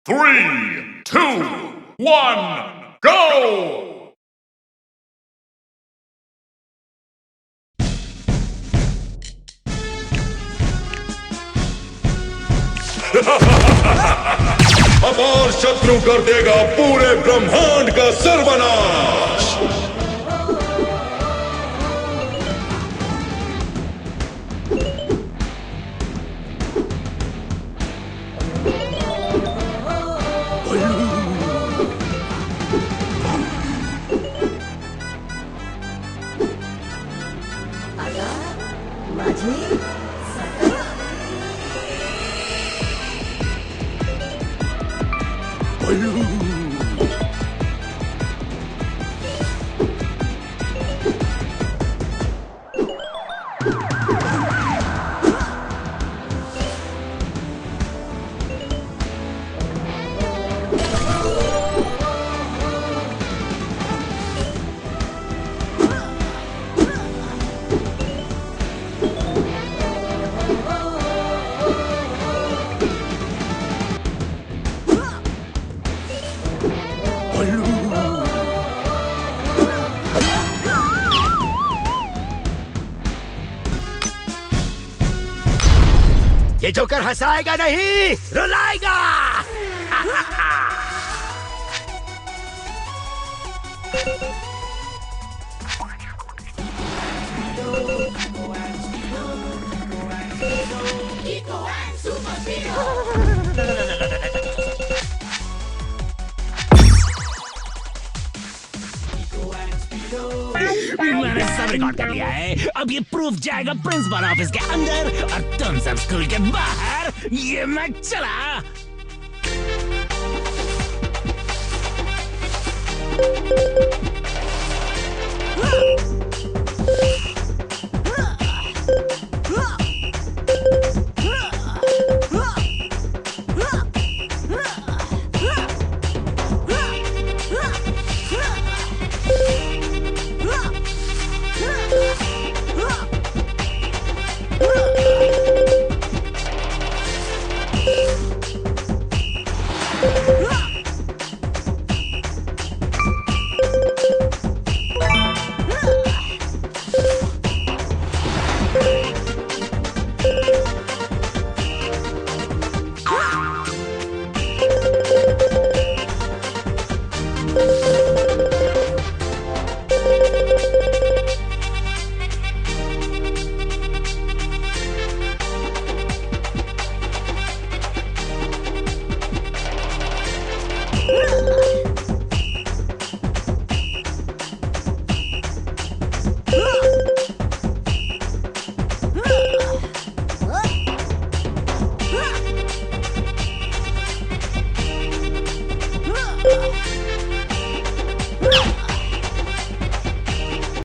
3, 2, 1, go! अपार शत्रु कर देगा पूरे ब्रह्मांड का सर्वनाश। ये जोकर हंसाएगा नहीं, रुलाएगा। मैंने सब रिकॉर्ड कर लिया है। अब ये प्रूफ जाएगा प्रिंसिपल ऑफिस के अंदर और तुम सब स्कूल के बाहर। ये मैं चला।